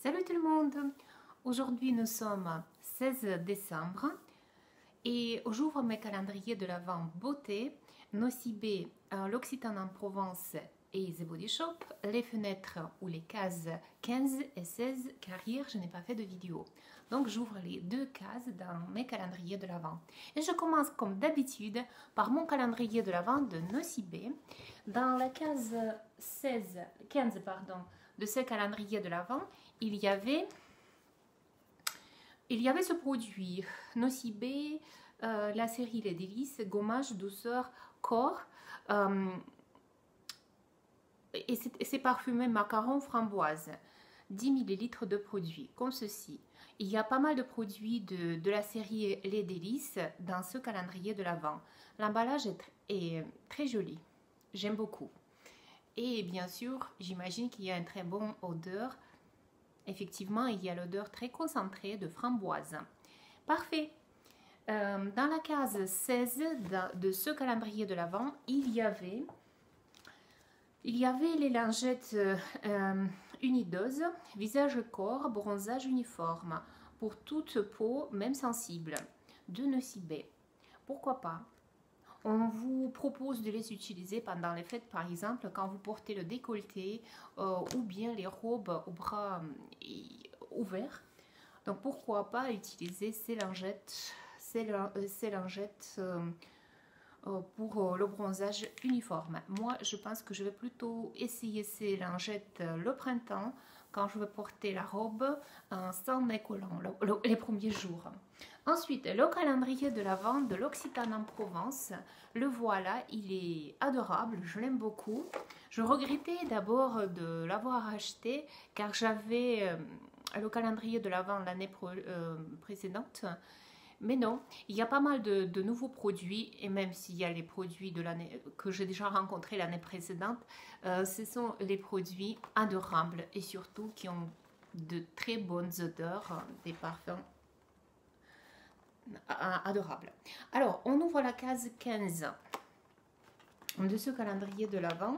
Salut tout le monde! Aujourd'hui nous sommes 16 décembre et j'ouvre mes calendriers de l'Avent beauté, Nocibé, l'Occitane en Provence et The Body Shop, les fenêtres ou les cases 15 et 16 car hier je n'ai pas fait de vidéo. Donc j'ouvre les deux cases dans mes calendriers de l'Avent. Et je commence comme d'habitude par mon calendrier de l'Avent de Nocibé. Dans la case 15 de ce calendrier de l'Avent, il y avait ce produit Nocibé, la série Les Délices, gommage, douceur, corps, et c'est parfumé macaron framboise, 10 ml de produits, comme ceci. Il y a pas mal de produits de la série Les Délices dans ce calendrier de l'Avent. L'emballage est très joli, j'aime beaucoup. Et bien sûr, j'imagine qu'il y a une très bonne odeur. Effectivement, il y a l'odeur très concentrée de framboise. Parfait. Dans la case 16 de ce calendrier de l'Avent, il y avait les lingettes unidoses, visage corps, bronzage uniforme, pour toute peau, même sensible, de Nocibé. Pourquoi pas? On vous propose de les utiliser pendant les fêtes, par exemple, quand vous portez le décolleté ou bien les robes aux bras ouverts. Donc, pourquoi pas utiliser ces lingettes, pour le bronzage uniforme. Moi, je pense que je vais plutôt essayer ces lingettes le printemps, quand je vais porter la robe sans nez collant, les premiers jours. Ensuite, le calendrier de l'Avent de l'Occitane en Provence. Le voilà, il est adorable, je l'aime beaucoup. Je regrettais d'abord de l'avoir acheté car j'avais le calendrier de l'Avent l'année précédente. Mais non, il y a pas mal de nouveaux produits et même s'il y a les produits de l'année que j'ai déjà rencontrés l'année précédente, ce sont les produits adorables et surtout qui ont de très bonnes odeurs, des parfums adorables. Alors, on ouvre la case 15 de ce calendrier de l'Avent.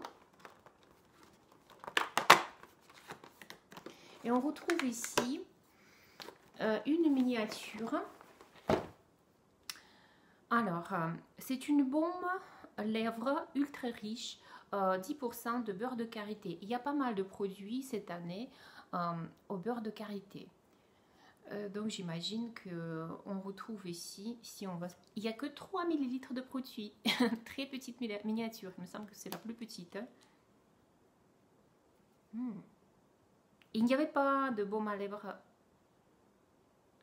Et on retrouve ici une miniature. Alors, c'est une baume lèvres ultra riche, 10% de beurre de karité. Il y a pas mal de produits cette année au beurre de karité. Donc j'imagine qu'on retrouve ici, il n'y a que 3 ml de produit, très petite miniature, il me semble que c'est la plus petite. Il n'y avait pas de baume à lèvres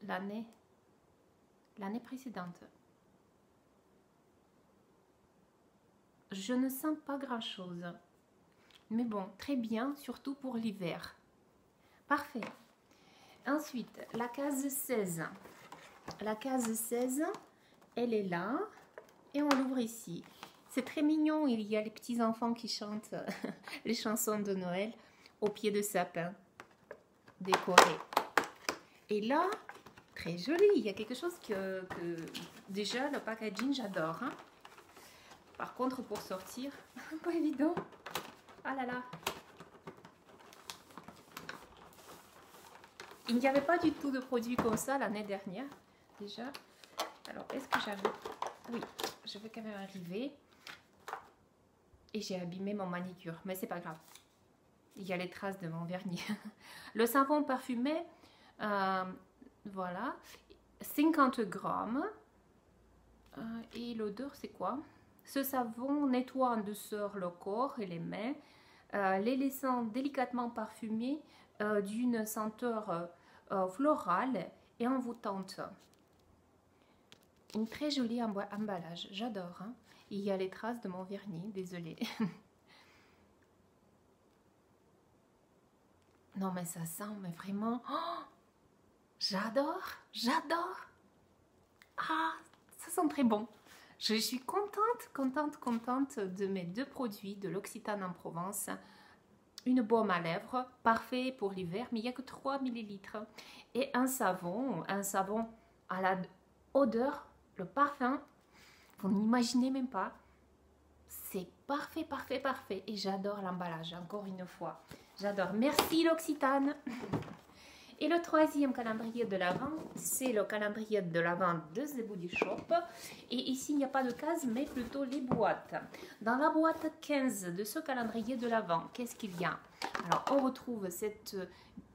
l'année précédente. Je ne sens pas grand chose, mais bon, très bien, surtout pour l'hiver. Parfait. Ensuite, la case 16. La case 16, elle est là et on l'ouvre ici. C'est très mignon, il y a les petits enfants qui chantent les chansons de Noël au pied de sapin décoré. Et là, très joli, il y a quelque chose que déjà le packaging j'adore. Hein. Par contre, pour sortir, pas évident. Ah là là. Il n'y avait pas du tout de produits comme ça l'année dernière, déjà. Alors, est-ce que j'avais... Oui, je vais quand même arriver. Et j'ai abîmé mon manicure, mais c'est pas grave. Il y a les traces de mon vernis. Le savon parfumé, voilà, 50 grammes. Et l'odeur, c'est quoi? Ce savon nettoie en douceur le corps et les mains, les laissant délicatement parfumés d'une senteur florale et envoûtante. Une très jolie emballage, j'adore. Hein? Il y a les traces de mon vernis, désolée. Non mais ça sent, mais vraiment, oh, j'adore, j'adore. Ah, ça sent très bon. Je suis contente de mes deux produits de l'Occitane en Provence. Une baume à lèvres, parfait pour l'hiver, mais il n'y a que 3 ml. Et un savon à la odeur, le parfum, vous n'imaginez même pas. C'est parfait. Et j'adore l'emballage, encore une fois. J'adore. Merci l'Occitane. Et le troisième calendrier de l'Avent, c'est le calendrier de l'Avent de The Body Shop. Et ici, il n'y a pas de case, mais plutôt les boîtes. Dans la boîte 15 de ce calendrier de l'Avent, qu'est-ce qu'il y a? Alors, on retrouve cette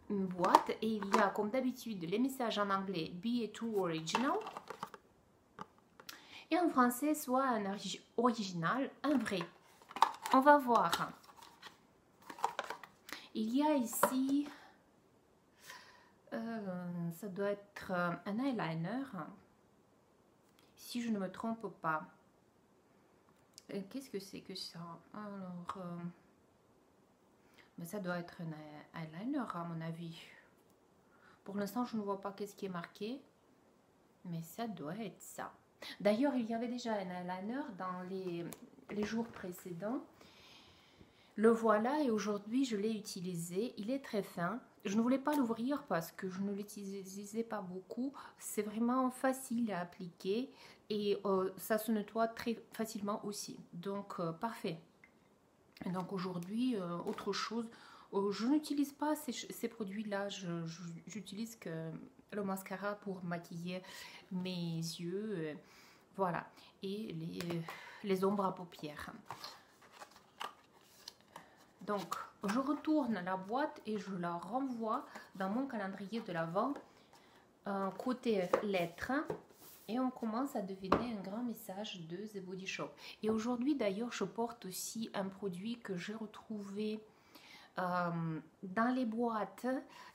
boîte et il y a, comme d'habitude, les messages en anglais « Be a true original ». Et en français, soit un original, un vrai. On va voir. Il y a ici... ça doit être un eyeliner, si je ne me trompe pas. Qu'est-ce que c'est que ça? Alors, mais ça doit être un eyeliner à mon avis. Pour l'instant, je ne vois pas qu'est-ce qui est marqué, mais ça doit être ça. D'ailleurs, il y avait déjà un eyeliner dans les jours précédents. Le voilà et aujourd'hui je l'ai utilisé. Il est très fin. Je ne voulais pas l'ouvrir parce que je ne l'utilisais pas beaucoup. C'est vraiment facile à appliquer et ça se nettoie très facilement aussi. Donc parfait. Et donc aujourd'hui, autre chose. Je n'utilise pas ces produits-là. J'utilise que le mascara pour maquiller mes yeux. Voilà. Et les ombres à paupières. Donc, je retourne la boîte et je la renvoie dans mon calendrier de l'Avent côté lettres. Et on commence à deviner un grand message de The Body Shop. Et aujourd'hui, d'ailleurs, je porte aussi un produit que j'ai retrouvé dans les boîtes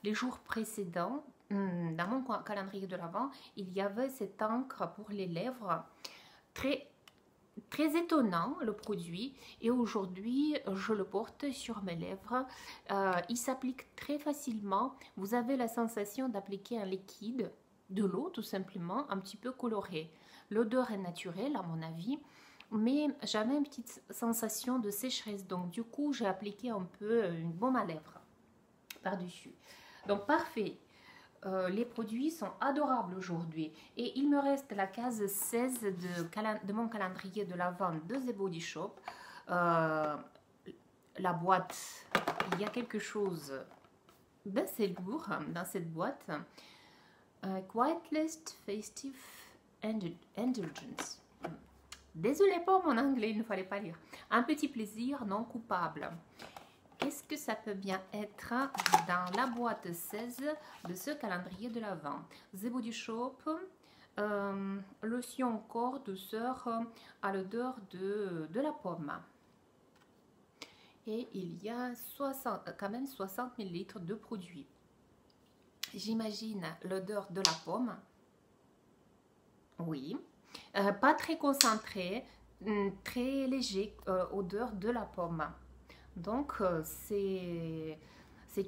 les jours précédents. Dans mon calendrier de l'Avent, il y avait cette encre pour les lèvres très étonnant le produit et aujourd'hui je le porte sur mes lèvres. Il s'applique très facilement. Vous avez la sensation d'appliquer un liquide, de l'eau tout simplement, un petit peu coloré. L'odeur est naturelle à mon avis, mais j'avais une petite sensation de sécheresse, donc du coup j'ai appliqué un peu une baume à lèvres par dessus. Donc parfait. Les produits sont adorables aujourd'hui et il me reste la case 16 de mon calendrier de l'Avent de The Body Shop. La boîte, il y a quelque chose d'assez lourd dans cette boîte. Quiet List Festive Indulgence. Désolée pour mon anglais, il ne fallait pas lire. Un petit plaisir non coupable. Qu'est-ce que ça peut bien être dans la boîte 16 de ce calendrier de l'Avent? The Body Shop, lotion corps douceur à l'odeur de la pomme. Et il y a quand même 60 ml de produits. J'imagine l'odeur de la pomme. Oui. Pas très concentré, très léger, odeur de la pomme. Donc, c'est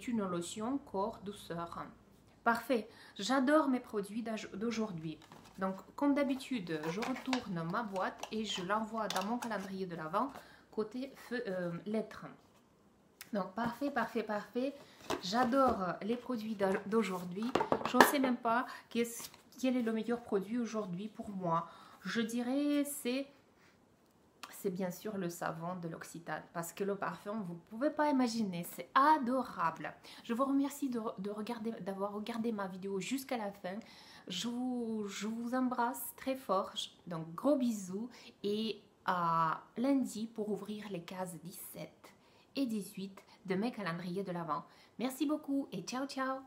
une lotion corps douceur. Parfait. J'adore mes produits d'aujourd'hui. Donc, comme d'habitude, je retourne ma boîte et je l'envoie dans mon calendrier de l'Avent côté lettres. Donc, parfait, parfait, parfait. J'adore les produits d'aujourd'hui. Je ne sais même pas quel est le meilleur produit aujourd'hui pour moi. Je dirais c'est bien sûr le savon de l'Occitane parce que le parfum, vous ne pouvez pas imaginer, c'est adorable. Je vous remercie d'avoir regardé ma vidéo jusqu'à la fin. Je vous embrasse très fort, donc gros bisous et à lundi pour ouvrir les cases 17 et 18 de mes calendriers de l'Avent. Merci beaucoup et ciao ciao.